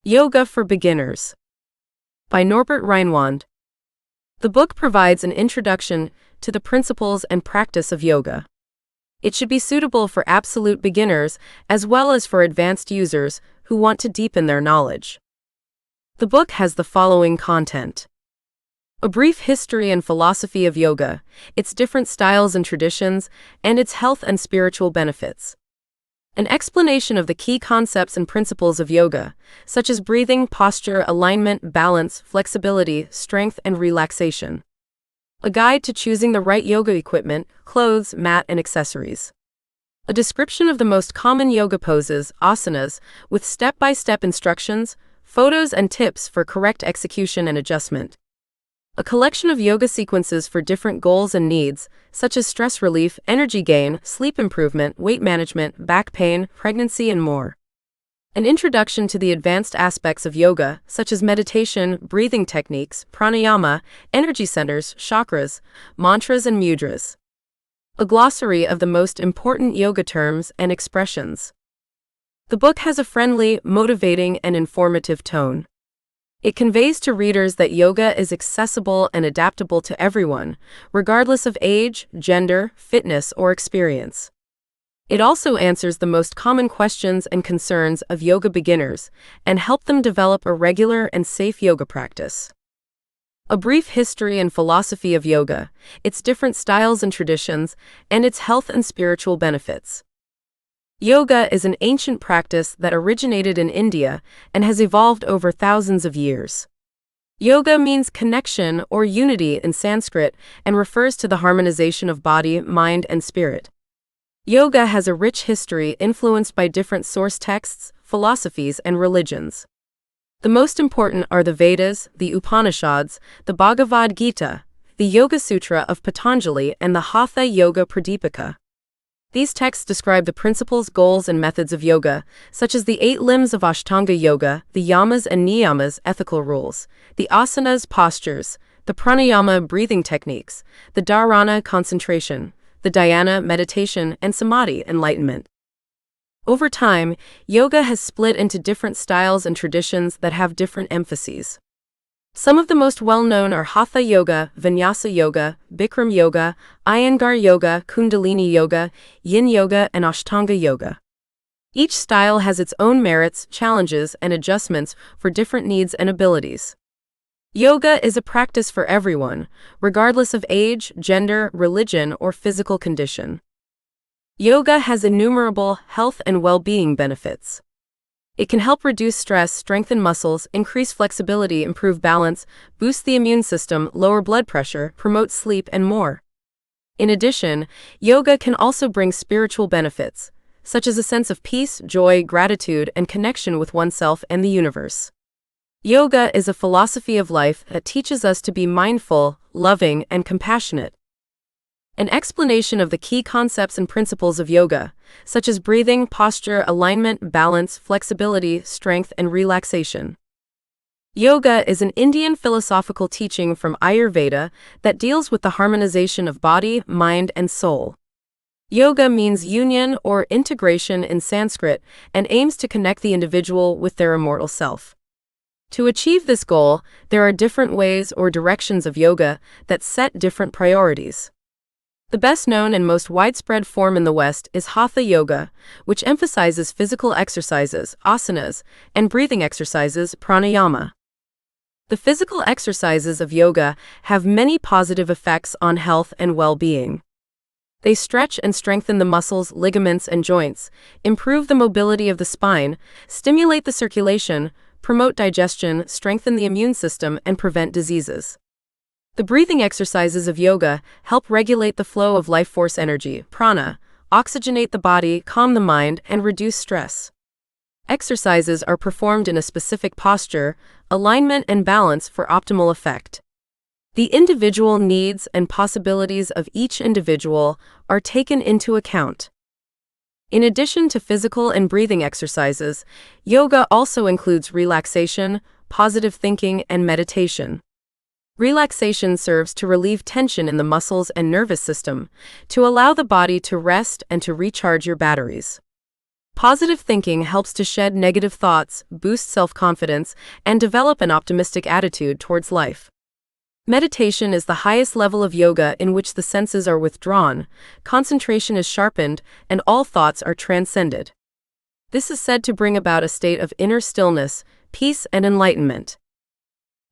Yoga for Beginners by Norbert Reinwand. The book provides an introduction to the principles and practice of yoga. It should be suitable for absolute beginners as well as for advanced users who want to deepen their knowledge. The book has the following content: a brief history and philosophy of yoga, its different styles and traditions, and its health and spiritual benefits. An explanation of the key concepts and principles of yoga, such as breathing, posture, alignment, balance, flexibility, strength, and relaxation. A guide to choosing the right yoga equipment, clothes, mat, and accessories. A description of the most common yoga poses, asanas, with step-by-step instructions, photos, and tips for correct execution and adjustment. A collection of yoga sequences for different goals and needs, such as stress relief, energy gain, sleep improvement, weight management, back pain, pregnancy, and more. An introduction to the advanced aspects of yoga, such as meditation, breathing techniques, pranayama, energy centers, chakras, mantras, and mudras. A glossary of the most important yoga terms and expressions. The book has a friendly, motivating, and informative tone. It conveys to readers that yoga is accessible and adaptable to everyone, regardless of age, gender, fitness, or experience. It also answers the most common questions and concerns of yoga beginners and help them develop a regular and safe yoga practice. A brief history and philosophy of yoga, its different styles and traditions, and its health and spiritual benefits. Yoga is an ancient practice that originated in India and has evolved over thousands of years. Yoga means connection or unity in Sanskrit and refers to the harmonization of body, mind, and spirit. Yoga has a rich history influenced by different source texts, philosophies, and religions. The most important are the Vedas, the Upanishads, the Bhagavad Gita, the Yoga Sutra of Patanjali, and the Hatha Yoga Pradipika. These texts describe the principles, goals, and methods of yoga, such as the 8 limbs of Ashtanga Yoga, the yamas and niyamas, ethical rules, the asanas, postures, the pranayama, breathing techniques, the dharana, concentration, the dhyana, meditation, and samadhi, enlightenment. Over time, yoga has split into different styles and traditions that have different emphases. Some of the most well-known are Hatha Yoga, Vinyasa Yoga, Bikram Yoga, Iyengar Yoga, Kundalini Yoga, Yin Yoga, and Ashtanga Yoga. Each style has its own merits, challenges, and adjustments for different needs and abilities. Yoga is a practice for everyone, regardless of age, gender, religion, or physical condition. Yoga has innumerable health and well-being benefits. It can help reduce stress, strengthen muscles, increase flexibility, improve balance, boost the immune system, lower blood pressure, promote sleep, and more. In addition, yoga can also bring spiritual benefits, such as a sense of peace, joy, gratitude, and connection with oneself and the universe. Yoga is a philosophy of life that teaches us to be mindful, loving, and compassionate. An explanation of the key concepts and principles of yoga, such as breathing, posture, alignment, balance, flexibility, strength, and relaxation. Yoga is an Indian philosophical teaching from Ayurveda that deals with the harmonization of body, mind, and soul. Yoga means union or integration in Sanskrit and aims to connect the individual with their immortal self. To achieve this goal, there are different ways or directions of yoga that set different priorities. The best known and most widespread form in the West is Hatha Yoga, which emphasizes physical exercises, asanas, and breathing exercises, pranayama. The physical exercises of yoga have many positive effects on health and well-being. They stretch and strengthen the muscles, ligaments, and joints, improve the mobility of the spine, stimulate the circulation, promote digestion, strengthen the immune system, and prevent diseases. The breathing exercises of yoga help regulate the flow of life force energy, prana, oxygenate the body, calm the mind, and reduce stress. Exercises are performed in a specific posture, alignment, and balance for optimal effect. The individual needs and possibilities of each individual are taken into account. In addition to physical and breathing exercises, yoga also includes relaxation, positive thinking, and meditation. Relaxation serves to relieve tension in the muscles and nervous system, to allow the body to rest and to recharge your batteries. Positive thinking helps to shed negative thoughts, boost self-confidence, and develop an optimistic attitude towards life. Meditation is the highest level of yoga in which the senses are withdrawn, concentration is sharpened, and all thoughts are transcended. This is said to bring about a state of inner stillness, peace, and enlightenment.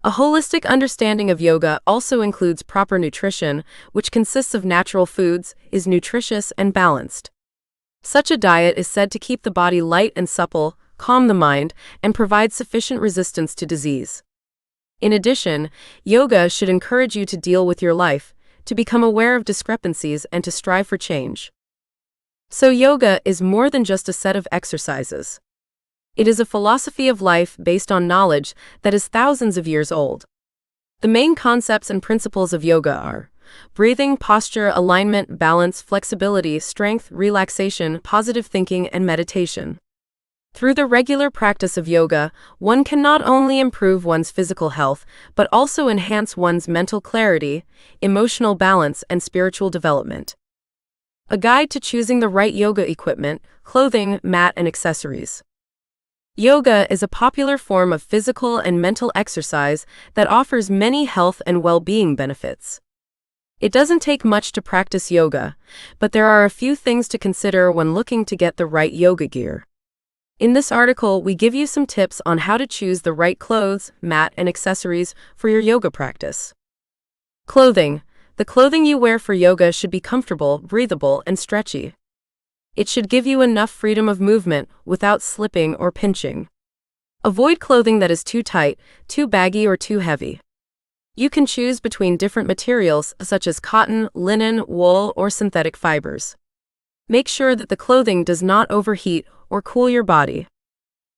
A holistic understanding of yoga also includes proper nutrition, which consists of natural foods, is nutritious and balanced. Such a diet is said to keep the body light and supple, calm the mind, and provide sufficient resistance to disease. In addition, yoga should encourage you to deal with your life, to become aware of discrepancies, and to strive for change. So yoga is more than just a set of exercises. It is a philosophy of life based on knowledge that is thousands of years old. The main concepts and principles of yoga are breathing, posture, alignment, balance, flexibility, strength, relaxation, positive thinking, and meditation. Through the regular practice of yoga, one can not only improve one's physical health, but also enhance one's mental clarity, emotional balance, and spiritual development. A guide to choosing the right yoga equipment, clothing, mat, and accessories. Yoga is a popular form of physical and mental exercise that offers many health and well-being benefits. It doesn't take much to practice yoga, but there are a few things to consider when looking to get the right yoga gear. In this article, we give you some tips on how to choose the right clothes, mat, and accessories for your yoga practice. Clothing. The clothing you wear for yoga should be comfortable, breathable, and stretchy. It should give you enough freedom of movement without slipping or pinching. Avoid clothing that is too tight, too baggy, or too heavy. You can choose between different materials such as cotton, linen, wool, or synthetic fibers. Make sure that the clothing does not overheat or cool your body.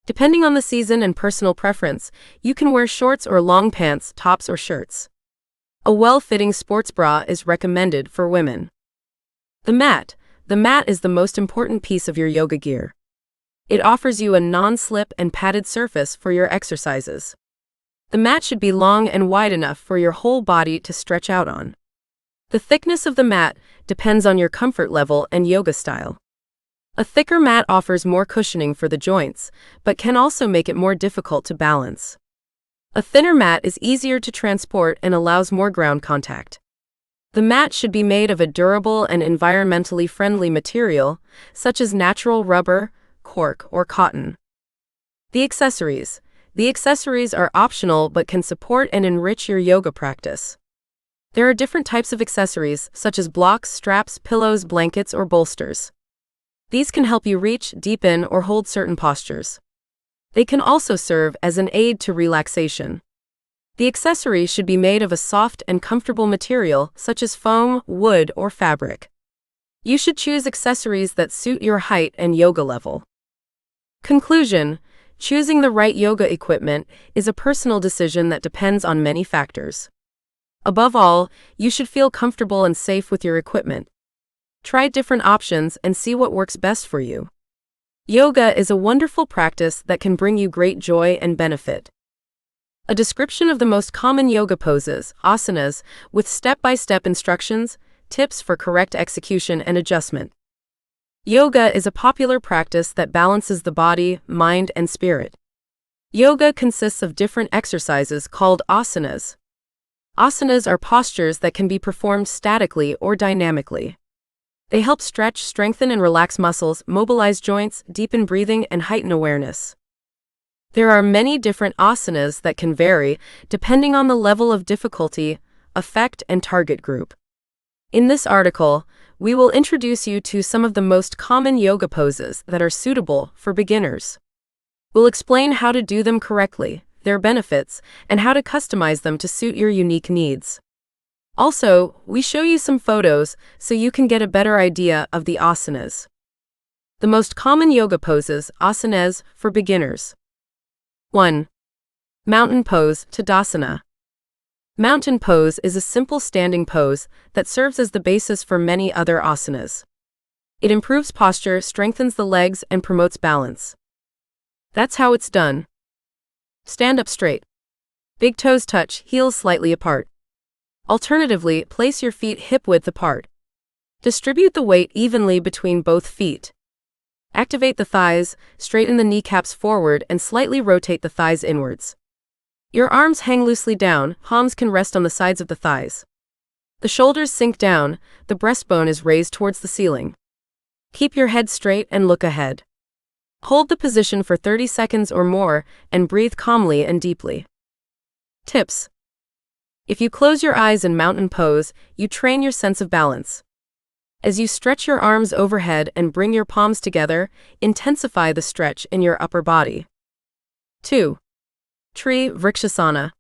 Depending on the season and personal preference, you can wear shorts or long pants, tops, or shirts. A well-fitting sports bra is recommended for women. The mat. The mat is the most important piece of your yoga gear. It offers you a non-slip and padded surface for your exercises. The mat should be long and wide enough for your whole body to stretch out on. The thickness of the mat depends on your comfort level and yoga style. A thicker mat offers more cushioning for the joints, but can also make it more difficult to balance. A thinner mat is easier to transport and allows more ground contact. The mat should be made of a durable and environmentally friendly material, such as natural rubber, cork, or cotton. The accessories. The accessories are optional but can support and enrich your yoga practice. There are different types of accessories, such as blocks, straps, pillows, blankets, or bolsters. These can help you reach, deepen, or hold certain postures. They can also serve as an aid to relaxation. The accessory should be made of a soft and comfortable material, such as foam, wood, or fabric. You should choose accessories that suit your height and yoga level. Conclusion. Choosing the right yoga equipment is a personal decision that depends on many factors. Above all, you should feel comfortable and safe with your equipment. Try different options and see what works best for you. Yoga is a wonderful practice that can bring you great joy and benefit. A description of the most common yoga poses, asanas, with step-by-step instructions, tips for correct execution and adjustment. Yoga is a popular practice that balances the body, mind, and spirit. Yoga consists of different exercises called asanas. Asanas are postures that can be performed statically or dynamically. They help stretch, strengthen, and relax muscles, mobilize joints, deepen breathing, and heighten awareness. There are many different asanas that can vary depending on the level of difficulty, effect, and target group. In this article, we will introduce you to some of the most common yoga poses that are suitable for beginners. We'll explain how to do them correctly, their benefits, and how to customize them to suit your unique needs. Also, we show you some photos so you can get a better idea of the asanas. The most common yoga poses, asanas, for beginners. 1. Mountain pose, Tadasana. Mountain pose is a simple standing pose that serves as the basis for many other asanas. It improves posture, strengthens the legs, and promotes balance. That's how it's done. Stand up straight. Big toes touch, heels slightly apart. Alternatively, place your feet hip-width apart. Distribute the weight evenly between both feet. Activate the thighs, straighten the kneecaps forward, and slightly rotate the thighs inwards. Your arms hang loosely down, palms can rest on the sides of the thighs. The shoulders sink down, the breastbone is raised towards the ceiling. Keep your head straight and look ahead. Hold the position for 30 seconds or more and breathe calmly and deeply. Tips. If you close your eyes in mountain pose, you train your sense of balance. As you stretch your arms overhead and bring your palms together, intensify the stretch in your upper body. 2. Tree Vrikshasana.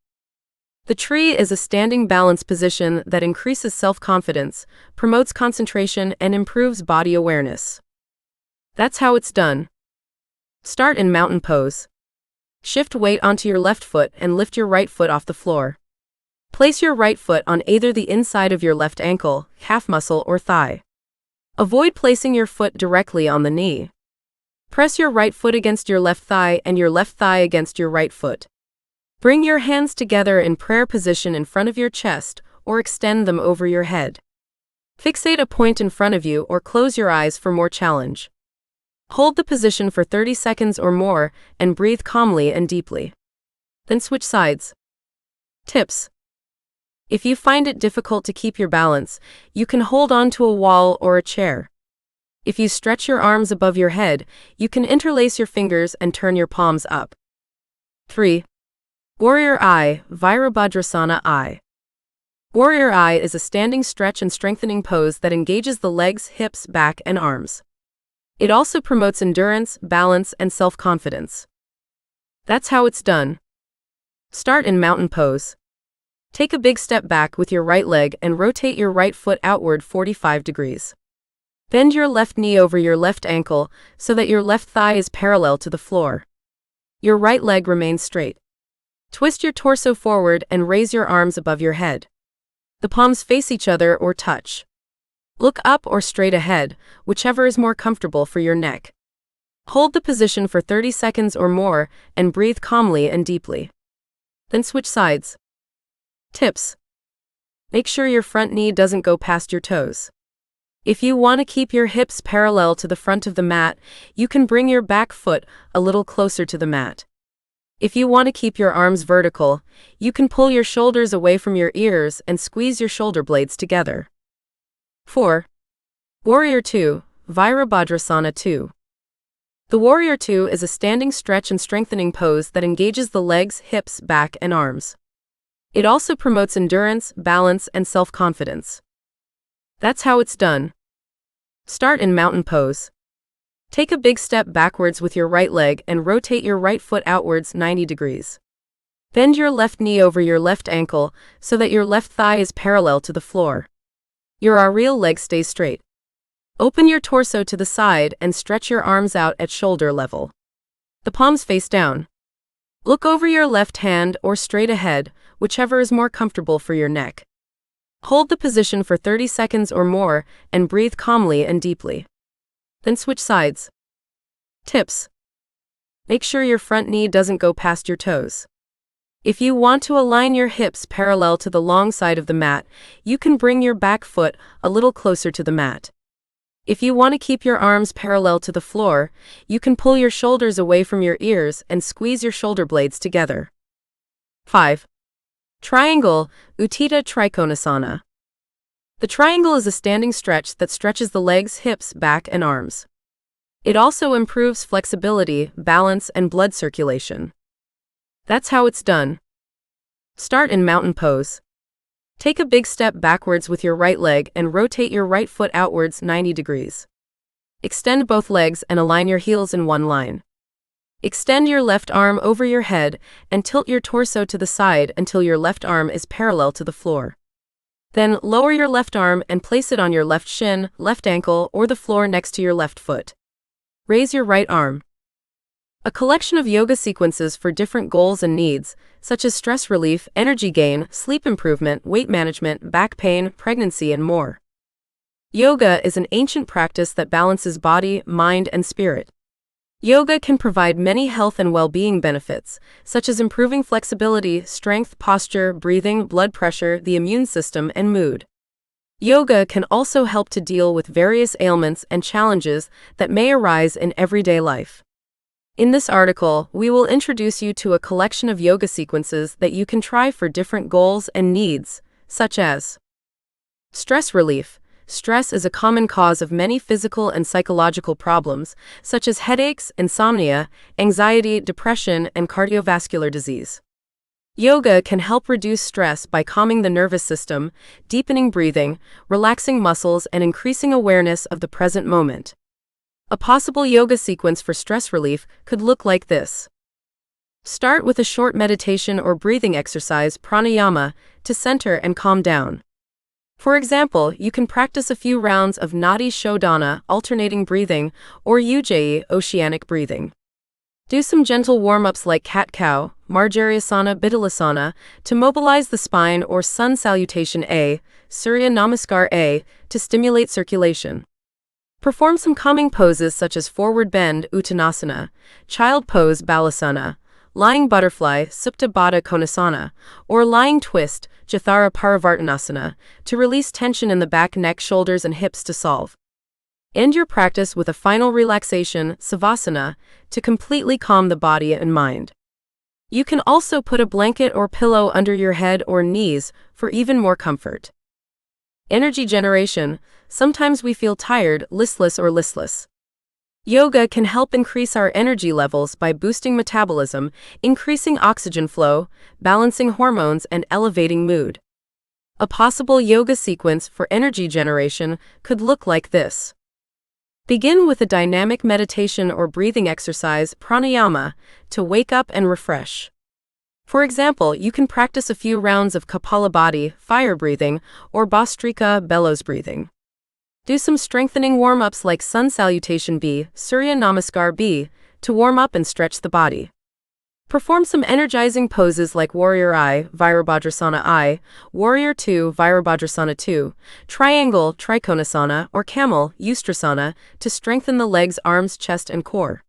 The tree is a standing balance position that increases self-confidence, promotes concentration, and improves body awareness. That's how it's done. Start in mountain pose. Shift weight onto your left foot and lift your right foot off the floor. Place your right foot on either the inside of your left ankle, calf muscle, or thigh. Avoid placing your foot directly on the knee. Press your right foot against your left thigh and your left thigh against your right foot. Bring your hands together in prayer position in front of your chest or extend them over your head. Fixate a point in front of you or close your eyes for more challenge. Hold the position for 30 seconds or more and breathe calmly and deeply. Then switch sides. Tips. If you find it difficult to keep your balance, you can hold on to a wall or a chair. If you stretch your arms above your head, you can interlace your fingers and turn your palms up. 3. Warrior Eye, Virabhadrasana Eye. Warrior Eye is a standing stretch and strengthening pose that engages the legs, hips, back, and arms. It also promotes endurance, balance, and self-confidence. That's how it's done. Start in mountain pose. Take a big step back with your right leg and rotate your right foot outward 45 degrees. Bend your left knee over your left ankle so that your left thigh is parallel to the floor. Your right leg remains straight. Twist your torso forward and raise your arms above your head. The palms face each other or touch. Look up or straight ahead, whichever is more comfortable for your neck. Hold the position for 30 seconds or more and breathe calmly and deeply. Then switch sides. Tips. Make sure your front knee doesn't go past your toes. If you want to keep your hips parallel to the front of the mat, you can bring your back foot a little closer to the mat. If you want to keep your arms vertical, you can pull your shoulders away from your ears and squeeze your shoulder blades together. 4. Warrior 2, Virabhadrasana 2. The Warrior 2 is a standing stretch and strengthening pose that engages the legs, hips, back, and arms. It also promotes endurance, balance, and self-confidence. That's how it's done. Start in mountain pose. Take a big step backwards with your right leg and rotate your right foot outwards 90 degrees. Bend your left knee over your left ankle so that your left thigh is parallel to the floor. Your real leg stays straight. Open your torso to the side and stretch your arms out at shoulder level. The palms face down. Look over your left hand or straight ahead, whichever is more comfortable for your neck. Hold the position for 30 seconds or more and breathe calmly and deeply. Then switch sides. Tips. Make sure your front knee doesn't go past your toes. If you want to align your hips parallel to the long side of the mat, you can bring your back foot a little closer to the mat. If you want to keep your arms parallel to the floor, you can pull your shoulders away from your ears and squeeze your shoulder blades together. 5. Triangle, Utthita Trikonasana. The triangle is a standing stretch that stretches the legs, hips, back, and arms. It also improves flexibility, balance, and blood circulation. That's how it's done. Start in mountain pose. Take a big step backwards with your right leg and rotate your right foot outwards 90 degrees. Extend both legs and align your heels in one line. Extend your left arm over your head and tilt your torso to the side until your left arm is parallel to the floor. Then lower your left arm and place it on your left shin, left ankle, or the floor next to your left foot. Raise your right arm. A collection of yoga sequences for different goals and needs, such as stress relief, energy gain, sleep improvement, weight management, back pain, pregnancy, and more. Yoga is an ancient practice that balances body, mind, and spirit. Yoga can provide many health and well-being benefits, such as improving flexibility, strength, posture, breathing, blood pressure, the immune system, and mood. Yoga can also help to deal with various ailments and challenges that may arise in everyday life. In this article, we will introduce you to a collection of yoga sequences that you can try for different goals and needs, such as stress relief. Stress is a common cause of many physical and psychological problems, such as headaches, insomnia, anxiety, depression, and cardiovascular disease. Yoga can help reduce stress by calming the nervous system, deepening breathing, relaxing muscles, and increasing awareness of the present moment. A possible yoga sequence for stress relief could look like this. Start with a short meditation or breathing exercise, pranayama, to center and calm down. For example, you can practice a few rounds of Nadi Shodhana, alternating breathing, or Ujjayi, oceanic breathing. Do some gentle warm-ups like cat-cow, Marjaryasana, Bidhalasana, to mobilize the spine, or Sun Salutation A, Surya Namaskar A, to stimulate circulation. Perform some calming poses such as forward bend, Uttanasana, child pose, Balasana, lying butterfly, Supta Baddha Konasana, or lying twist, Jathara Parivartanasana, to release tension in the back, neck, shoulders, and hips to solve. End your practice with a final relaxation, Savasana, to completely calm the body and mind. You can also put a blanket or pillow under your head or knees for even more comfort. Energy generation. Sometimes we feel tired, listless. Yoga can help increase our energy levels by boosting metabolism, increasing oxygen flow, balancing hormones, and elevating mood. A possible yoga sequence for energy generation could look like this. Begin with a dynamic meditation or breathing exercise, pranayama, to wake up and refresh. For example, you can practice a few rounds of Kapalabhati, fire breathing, or Bhastrika, bellows breathing. Do some strengthening warm-ups like Sun Salutation B, Surya Namaskar B, to warm up and stretch the body. Perform some energizing poses like Warrior I, Virabhadrasana I, Warrior II, Virabhadrasana II, Triangle, Trikonasana, or Camel, Ustrasana, to strengthen the legs, arms, chest, and core.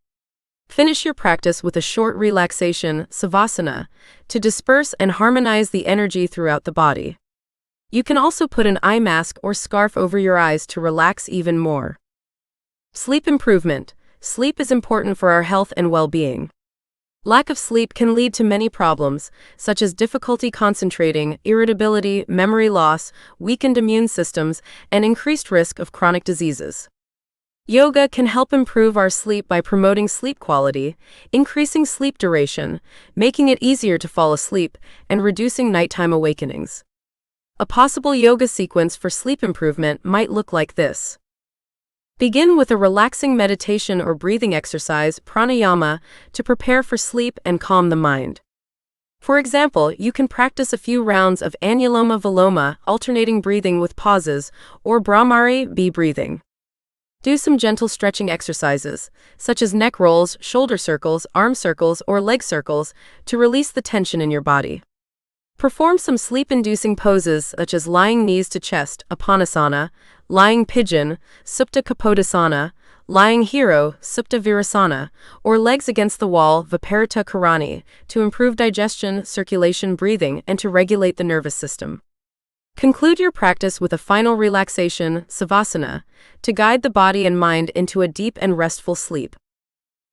Finish your practice with a short relaxation, Savasana, to disperse and harmonize the energy throughout the body. You can also put an eye mask or scarf over your eyes to relax even more. Sleep improvement. Sleep is important for our health and well-being. Lack of sleep can lead to many problems, such as difficulty concentrating, irritability, memory loss, weakened immune systems, and increased risk of chronic diseases. Yoga can help improve our sleep by promoting sleep quality, increasing sleep duration, making it easier to fall asleep, and reducing nighttime awakenings. A possible yoga sequence for sleep improvement might look like this. Begin with a relaxing meditation or breathing exercise, pranayama, to prepare for sleep and calm the mind. For example, you can practice a few rounds of Anuloma Viloma, alternating breathing with pauses, or Brahmari B breathing. Do some gentle stretching exercises, such as neck rolls, shoulder circles, arm circles, or leg circles, to release the tension in your body. Perform some sleep-inducing poses such as lying knees to chest, Apanasana, lying pigeon, Supta Kapodasana, lying hero, Supta Virasana, or legs against the wall, Viparita Karani, to improve digestion, circulation, breathing, and to regulate the nervous system. Conclude your practice with a final relaxation, Savasana, to guide the body and mind into a deep and restful sleep.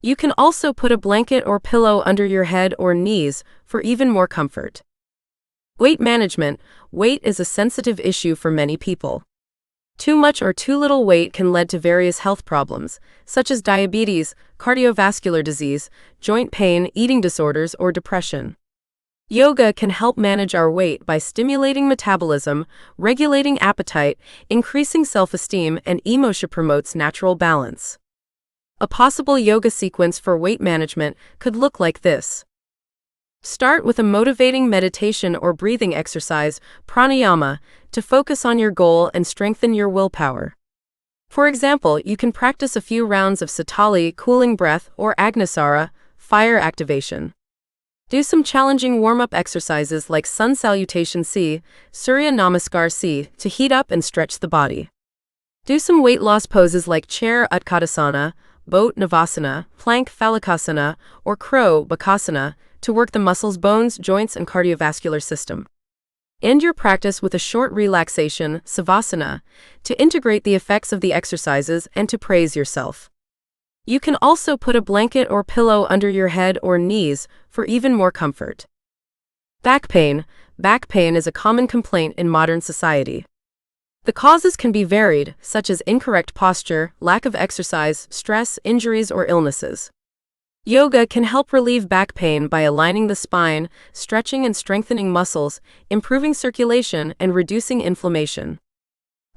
You can also put a blanket or pillow under your head or knees for even more comfort. Weight management. Weight is a sensitive issue for many people. Too much or too little weight can lead to various health problems, such as diabetes, cardiovascular disease, joint pain, eating disorders, or depression. Yoga can help manage our weight by stimulating metabolism, regulating appetite, increasing self-esteem, and emotion promotes natural balance. A possible yoga sequence for weight management could look like this. Start with a motivating meditation or breathing exercise, pranayama, to focus on your goal and strengthen your willpower. For example, you can practice a few rounds of Satali, cooling breath, or Agnisara, fire activation. Do some challenging warm-up exercises like Sun Salutation C, Surya Namaskar C, to heat up and stretch the body. Do some weight loss poses like Chair Utkatasana, Boat Navasana, Plank Phalakasana, or Crow Bakasana, to work the muscles, bones, joints, and cardiovascular system. End your practice with a short relaxation, savasana, to integrate the effects of the exercises and to praise yourself. You can also put a blanket or pillow under your head or knees for even more comfort. Back pain. Back pain is a common complaint in modern society. The causes can be varied, such as incorrect posture, lack of exercise, stress, injuries, or illnesses. Yoga can help relieve back pain by aligning the spine, stretching and strengthening muscles, improving circulation, and reducing inflammation.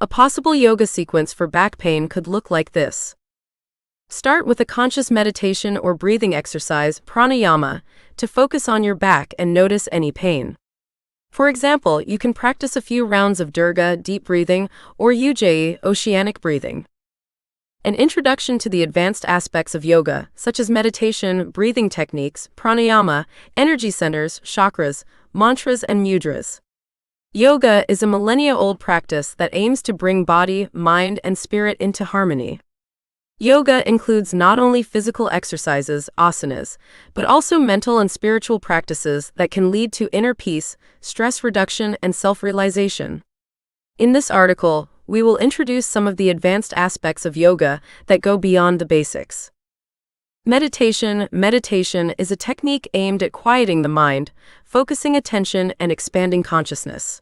A possible yoga sequence for back pain could look like this. Start with a conscious meditation or breathing exercise, pranayama, to focus on your back and notice any pain. For example, you can practice a few rounds of Durga, deep breathing, or Ujjayi, oceanic breathing. An introduction to the advanced aspects of yoga, such as meditation, breathing techniques, pranayama, energy centers, chakras, mantras, and mudras. Yoga is a millennia-old practice that aims to bring body, mind, and spirit into harmony. Yoga includes not only physical exercises, asanas, but also mental and spiritual practices that can lead to inner peace, stress reduction, and self-realization. In this article, we will introduce some of the advanced aspects of yoga that go beyond the basics. Meditation. Meditation is a technique aimed at quieting the mind, focusing attention, and expanding consciousness.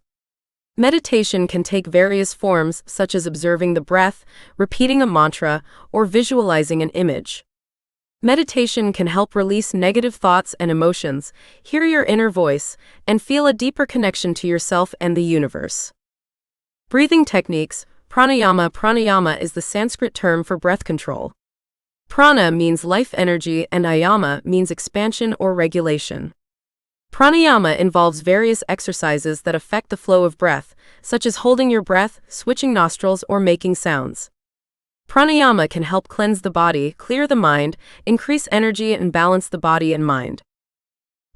Meditation can take various forms, such as observing the breath, repeating a mantra, or visualizing an image. Meditation can help release negative thoughts and emotions, hear your inner voice, and feel a deeper connection to yourself and the universe. Breathing techniques. Pranayama. Pranayama is the Sanskrit term for breath control. Prana means life energy and ayama means expansion or regulation. Pranayama involves various exercises that affect the flow of breath, such as holding your breath, switching nostrils, or making sounds. Pranayama can help cleanse the body, clear the mind, increase energy, and balance the body and mind.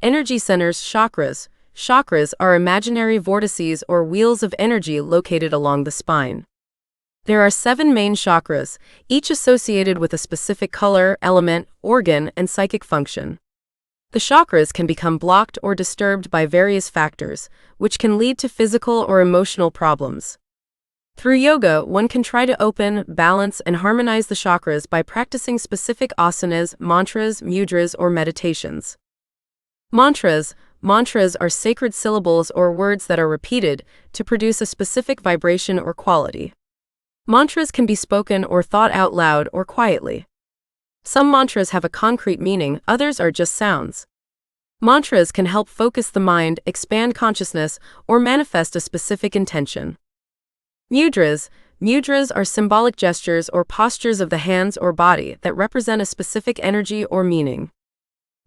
Energy centers. Chakras. Chakras are imaginary vortices or wheels of energy located along the spine. There are 7 main chakras, each associated with a specific color, element, organ, and psychic function. The chakras can become blocked or disturbed by various factors, which can lead to physical or emotional problems. Through yoga, one can try to open, balance, and harmonize the chakras by practicing specific asanas, mantras, mudras, or meditations. Mantras. Mantras are sacred syllables or words that are repeated to produce a specific vibration or quality. Mantras can be spoken or thought out loud or quietly. Some mantras have a concrete meaning, others are just sounds. Mantras can help focus the mind, expand consciousness, or manifest a specific intention. Mudras. Mudras are symbolic gestures or postures of the hands or body that represent a specific energy or meaning.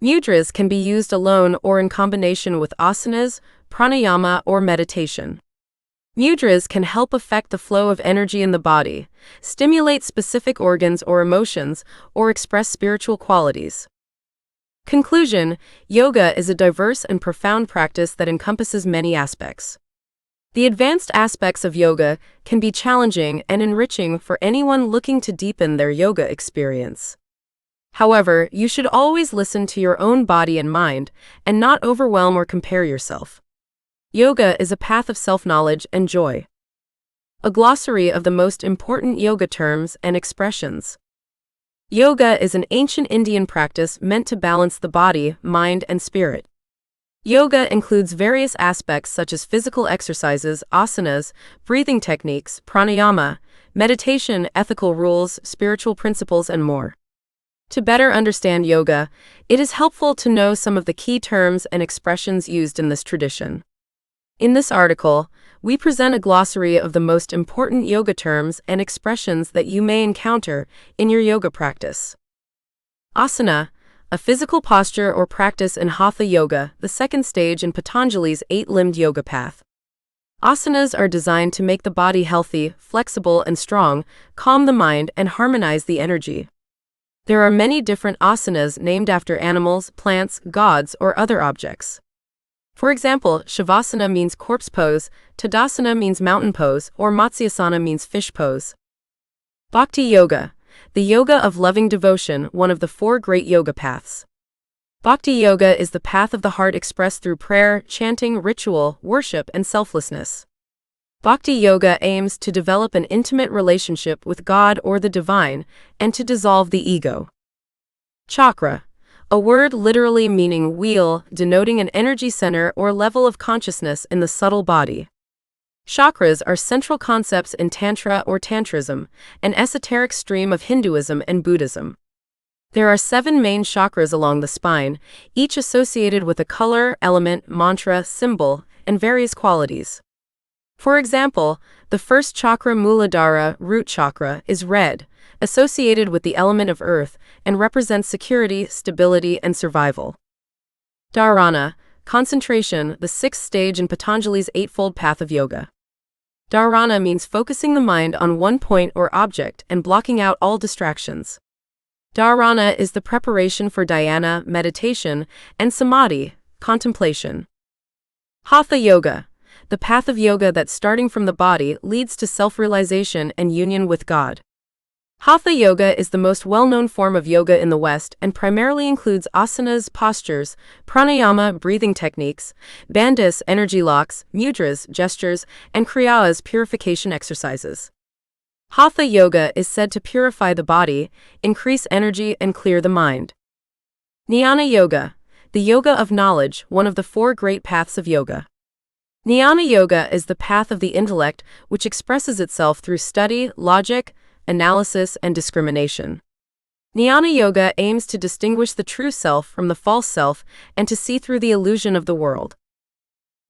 Mudras can be used alone or in combination with asanas, pranayama, or meditation. Mudras can help affect the flow of energy in the body, stimulate specific organs or emotions, or express spiritual qualities. Conclusion. Yoga is a diverse and profound practice that encompasses many aspects. The advanced aspects of yoga can be challenging and enriching for anyone looking to deepen their yoga experience. However, you should always listen to your own body and mind, and not overwhelm or compare yourself. Yoga is a path of self-knowledge and joy. A glossary of the most important yoga terms and expressions. Yoga is an ancient Indian practice meant to balance the body, mind, and spirit. Yoga includes various aspects such as physical exercises, asanas, breathing techniques, pranayama, meditation, ethical rules, spiritual principles, and more. To better understand yoga, it is helpful to know some of the key terms and expressions used in this tradition. In this article, we present a glossary of the most important yoga terms and expressions that you may encounter in your yoga practice. Asana, a physical posture or practice in Hatha Yoga, the second stage in Patanjali's 8-limbed yoga path. Asanas are designed to make the body healthy, flexible, and strong, calm the mind, and harmonize the energy. There are many different asanas named after animals, plants, gods, or other objects. For example, Shavasana means corpse pose, Tadasana means mountain pose, or Matsyasana means fish pose. Bhakti Yoga, the yoga of loving devotion, one of the 4 great yoga paths. Bhakti yoga is the path of the heart expressed through prayer, chanting, ritual, worship, and selflessness. Bhakti yoga aims to develop an intimate relationship with God or the divine and to dissolve the ego. Chakra, a word literally meaning wheel, denoting an energy center or level of consciousness in the subtle body. Chakras are central concepts in Tantra or Tantrism, an esoteric stream of Hinduism and Buddhism. There are 7 main chakras along the spine, each associated with a color, element, mantra, symbol, and various qualities. For example, the first chakra, Muladhara, root chakra, is red, associated with the element of earth, and represents security, stability, and survival. Dharana, concentration, the 6th stage in Patanjali's Eightfold Path of Yoga. Dharana means focusing the mind on one point or object and blocking out all distractions. Dharana is the preparation for dhyana, meditation, and samadhi, contemplation. Hatha yoga, the path of yoga that starting from the body leads to self-realization and union with God. Hatha yoga is the most well-known form of yoga in the West and primarily includes asanas, postures, pranayama, breathing techniques, bandhas, energy locks, mudras, gestures, and kriyas, purification exercises. Hatha yoga is said to purify the body, increase energy, and clear the mind. Jnana yoga, the yoga of knowledge, one of the 4 great paths of yoga. Jnana yoga is the path of the intellect which expresses itself through study, logic, analysis, and discrimination. Jnana yoga aims to distinguish the true self from the false self and to see through the illusion of the world.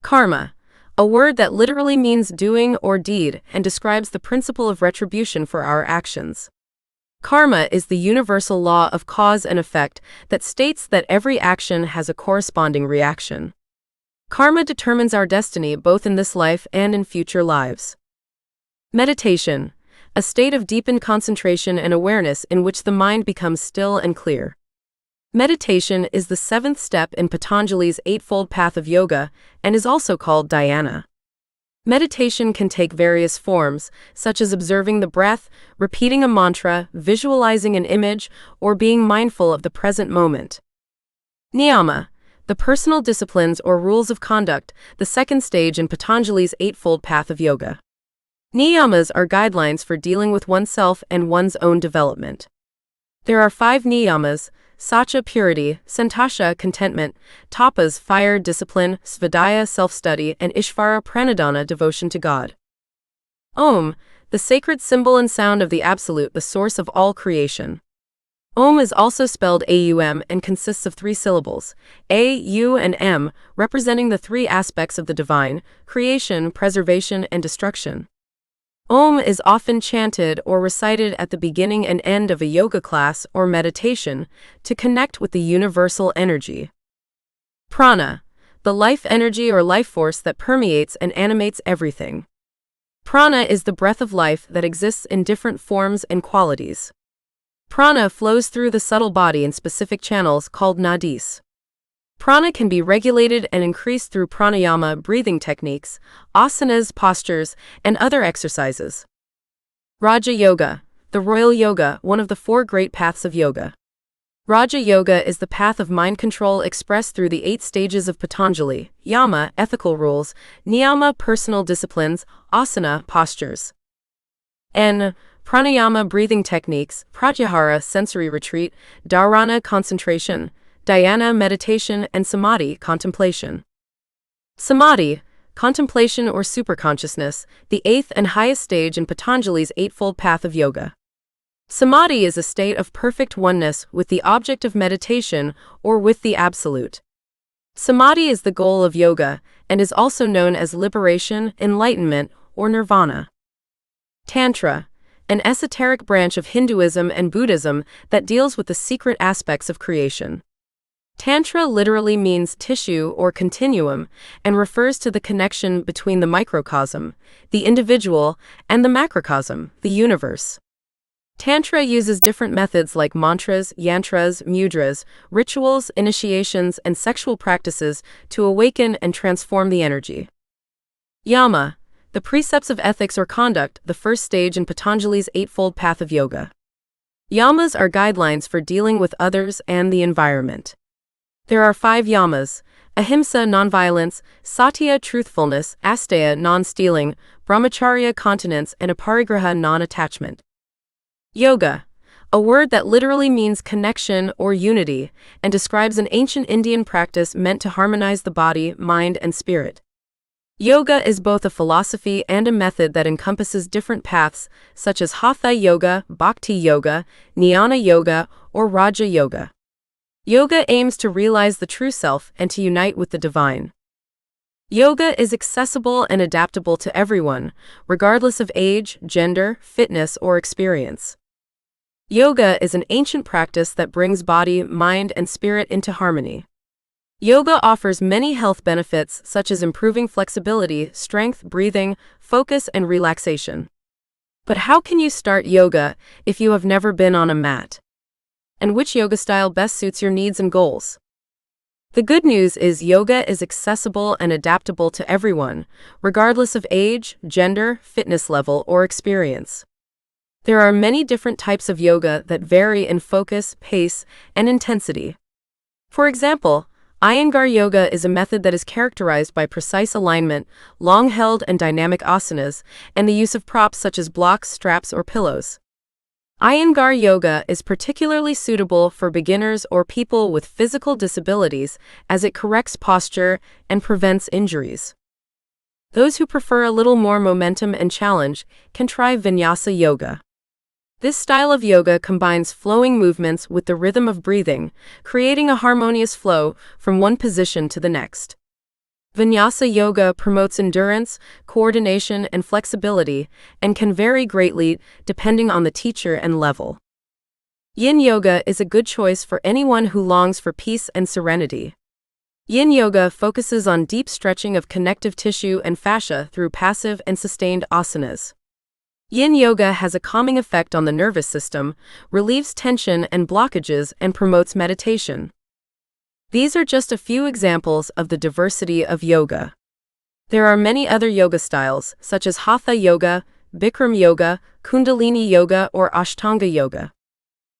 Karma, a word that literally means doing or deed and describes the principle of retribution for our actions. Karma is the universal law of cause and effect that states that every action has a corresponding reaction. Karma determines our destiny both in this life and in future lives. Meditation, a state of deepened concentration and awareness in which the mind becomes still and clear. Meditation is the 7th step in Patanjali's Eightfold Path of Yoga and is also called dhyana. Meditation can take various forms, such as observing the breath, repeating a mantra, visualizing an image, or being mindful of the present moment. Niyama, the personal disciplines or rules of conduct, the 2nd stage in Patanjali's Eightfold Path of Yoga. Niyamas are guidelines for dealing with oneself and one's own development. There are 5 niyamas: Satya, purity; Santasha, contentment; Tapas, fire, discipline; Svadhyaya, self-study; and Ishvara, pranadhana, devotion to God. Om, the sacred symbol and sound of the Absolute, the source of all creation. Om is also spelled Aum and consists of 3 syllables, A, U, and M, representing the 3 aspects of the divine: creation, preservation, and destruction. Om is often chanted or recited at the beginning and end of a yoga class or meditation to connect with the universal energy. Prana, the life energy or life force that permeates and animates everything. Prana is the breath of life that exists in different forms and qualities. Prana flows through the subtle body in specific channels called nadis. Prana can be regulated and increased through pranayama, breathing techniques, asanas, postures, and other exercises. Raja Yoga, the royal yoga, one of the 4 great paths of yoga. Raja Yoga is the path of mind control expressed through the 8 stages of Patanjali: yama, ethical rules; niyama, personal disciplines; asana, postures; and pranayama, breathing techniques; pratyahara, sensory retreat; dharana, concentration; dhyana, meditation; and samadhi, contemplation. Samadhi, contemplation or superconsciousness, the 8th and highest stage in Patanjali's Eightfold Path of Yoga. Samadhi is a state of perfect oneness with the object of meditation or with the Absolute. Samadhi is the goal of yoga and is also known as liberation, enlightenment, or nirvana. Tantra, an esoteric branch of Hinduism and Buddhism that deals with the secret aspects of creation. Tantra literally means tissue or continuum and refers to the connection between the microcosm, the individual, and the macrocosm, the universe. Tantra uses different methods like mantras, yantras, mudras, rituals, initiations, and sexual practices to awaken and transform the energy. Yama, the precepts of ethics or conduct, the 1st stage in Patanjali's Eightfold Path of Yoga. Yamas are guidelines for dealing with others and the environment. There are 5 yamas: ahimsa, nonviolence; satya, truthfulness; asteya, non-stealing; brahmacharya, continence; and aparigraha, non-attachment. Yoga, a word that literally means connection or unity, and describes an ancient Indian practice meant to harmonize the body, mind, and spirit. Yoga is both a philosophy and a method that encompasses different paths, such as Hatha Yoga, Bhakti Yoga, Jnana Yoga, or Raja Yoga. Yoga aims to realize the true self and to unite with the divine. Yoga is accessible and adaptable to everyone, regardless of age, gender, fitness, or experience. Yoga is an ancient practice that brings body, mind, and spirit into harmony. Yoga offers many health benefits such as improving flexibility, strength, breathing, focus, and relaxation. But how can you start yoga if you have never been on a mat? And which yoga style best suits your needs and goals? The good news is yoga is accessible and adaptable to everyone, regardless of age, gender, fitness level, or experience. There are many different types of yoga that vary in focus, pace, and intensity. For example, Iyengar yoga is a method that is characterized by precise alignment, long-held and dynamic asanas, and the use of props such as blocks, straps, or pillows. Iyengar yoga is particularly suitable for beginners or people with physical disabilities as it corrects posture and prevents injuries. Those who prefer a little more momentum and challenge can try Vinyasa yoga. This style of yoga combines flowing movements with the rhythm of breathing, creating a harmonious flow from one position to the next. Vinyasa yoga promotes endurance, coordination, and flexibility, and can vary greatly depending on the teacher and level. Yin yoga is a good choice for anyone who longs for peace and serenity. Yin yoga focuses on deep stretching of connective tissue and fascia through passive and sustained asanas. Yin yoga has a calming effect on the nervous system, relieves tension and blockages, and promotes meditation. These are just a few examples of the diversity of yoga. There are many other yoga styles, such as Hatha yoga, Bikram yoga, Kundalini yoga, or Ashtanga yoga.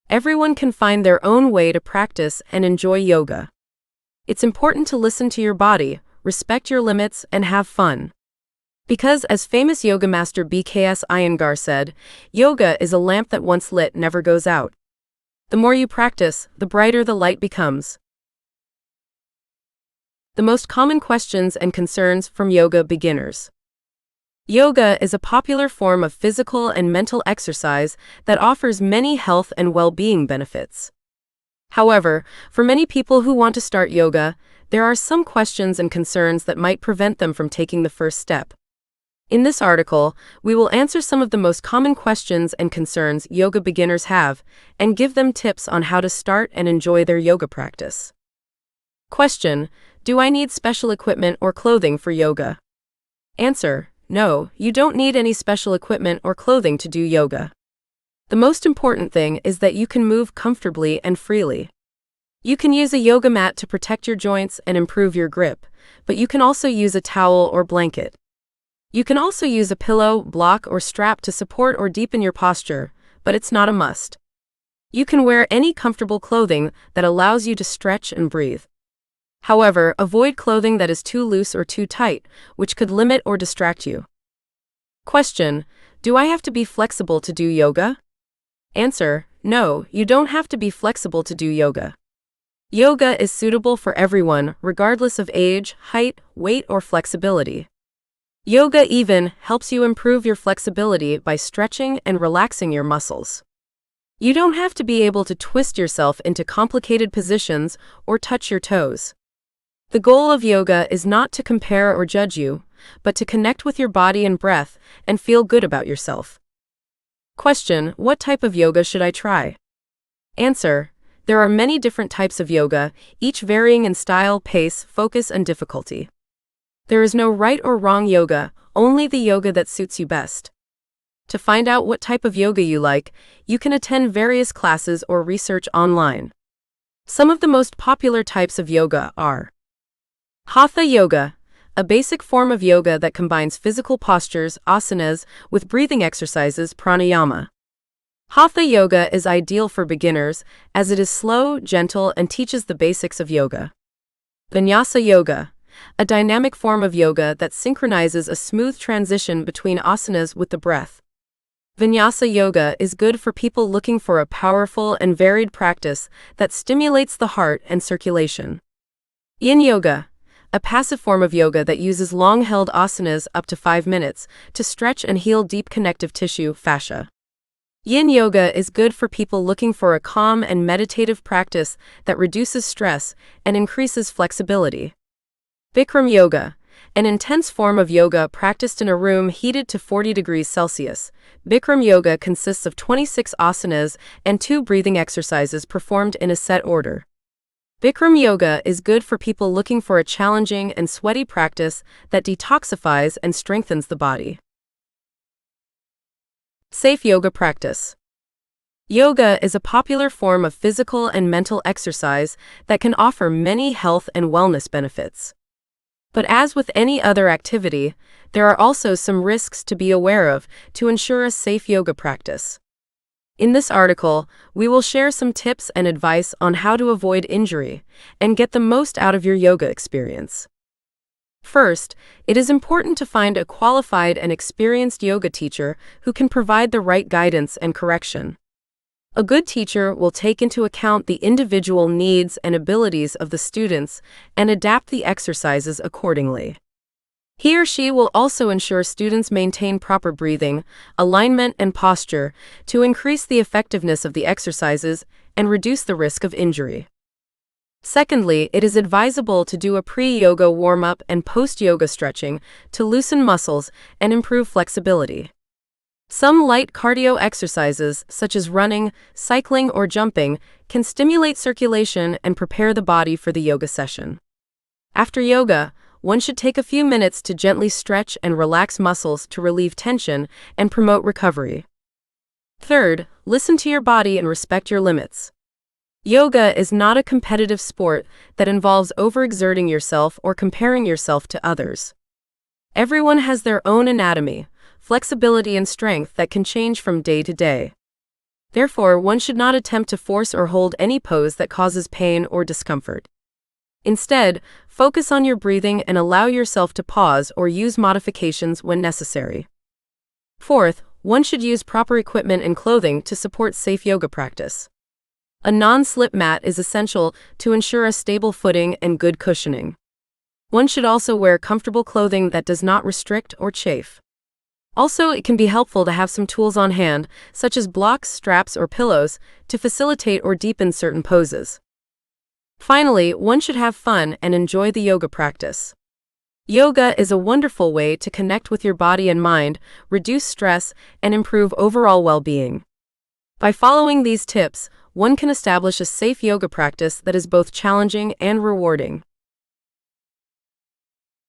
Everyone can find their own way to practice and enjoy yoga. It's important to listen to your body, respect your limits, and have fun. Because, as famous yoga master BKS Iyengar said, yoga is a lamp that once lit never goes out. The more you practice, the brighter the light becomes. The most common questions and concerns from yoga beginners. Yoga is a popular form of physical and mental exercise that offers many health and well-being benefits. However, for many people who want to start yoga, there are some questions and concerns that might prevent them from taking the first step. In this article, we will answer some of the most common questions and concerns yoga beginners have, and give them tips on how to start and enjoy their yoga practice. Question: do I need special equipment or clothing for yoga? Answer: no, you don't need any special equipment or clothing to do yoga. The most important thing is that you can move comfortably and freely. You can use a yoga mat to protect your joints and improve your grip, but you can also use a towel or blanket. You can also use a pillow, block, or strap to support or deepen your posture, but it's not a must. You can wear any comfortable clothing that allows you to stretch and breathe. However, avoid clothing that is too loose or too tight, which could limit or distract you. Question: do I have to be flexible to do yoga? Answer: no, you don't have to be flexible to do yoga. Yoga is suitable for everyone, regardless of age, height, weight, or flexibility. Yoga even helps you improve your flexibility by stretching and relaxing your muscles. You don't have to be able to twist yourself into complicated positions or touch your toes. The goal of yoga is not to compare or judge you, but to connect with your body and breath and feel good about yourself. Question: what type of yoga should I try? Answer: there are many different types of yoga, each varying in style, pace, focus, and difficulty. There is no right or wrong yoga, only the yoga that suits you best. To find out what type of yoga you like, you can attend various classes or research online. Some of the most popular types of yoga are Hatha yoga, a basic form of yoga that combines physical postures, asanas, with breathing exercises, pranayama. Hatha yoga is ideal for beginners as it is slow, gentle, and teaches the basics of yoga. Vinyasa yoga, a dynamic form of yoga that synchronizes a smooth transition between asanas with the breath. Vinyasa yoga is good for people looking for a powerful and varied practice that stimulates the heart and circulation. Yin yoga, a passive form of yoga that uses long-held asanas up to 5 minutes to stretch and heal deep connective tissue, fascia. Yin yoga is good for people looking for a calm and meditative practice that reduces stress and increases flexibility. Bikram yoga, an intense form of yoga practiced in a room heated to 40 degrees Celsius. Bikram yoga consists of 26 asanas and 2 breathing exercises performed in a set order. Bikram yoga is good for people looking for a challenging and sweaty practice that detoxifies and strengthens the body. Safe yoga practice. Yoga is a popular form of physical and mental exercise that can offer many health and wellness benefits. But as with any other activity, there are also some risks to be aware of to ensure a safe yoga practice. In this article, we will share some tips and advice on how to avoid injury and get the most out of your yoga experience. First, it is important to find a qualified and experienced yoga teacher who can provide the right guidance and correction. A good teacher will take into account the individual needs and abilities of the students and adapt the exercises accordingly. He or she will also ensure students maintain proper breathing, alignment, and posture to increase the effectiveness of the exercises and reduce the risk of injury. Secondly, it is advisable to do a pre-yoga warm-up and post-yoga stretching to loosen muscles and improve flexibility. Some light cardio exercises, such as running, cycling, or jumping, can stimulate circulation and prepare the body for the yoga session. After yoga, one should take a few minutes to gently stretch and relax muscles to relieve tension and promote recovery. Third, listen to your body and respect your limits. Yoga is not a competitive sport that involves overexerting yourself or comparing yourself to others. Everyone has their own anatomy, flexibility, and strength that can change from day to day. Therefore, one should not attempt to force or hold any pose that causes pain or discomfort. Instead, focus on your breathing and allow yourself to pause or use modifications when necessary. Fourth, one should use proper equipment and clothing to support safe yoga practice. A non-slip mat is essential to ensure a stable footing and good cushioning. One should also wear comfortable clothing that does not restrict or chafe. Also, it can be helpful to have some tools on hand, such as blocks, straps, or pillows, to facilitate or deepen certain poses. Finally, one should have fun and enjoy the yoga practice. Yoga is a wonderful way to connect with your body and mind, reduce stress, and improve overall well-being. By following these tips, one can establish a safe yoga practice that is both challenging and rewarding.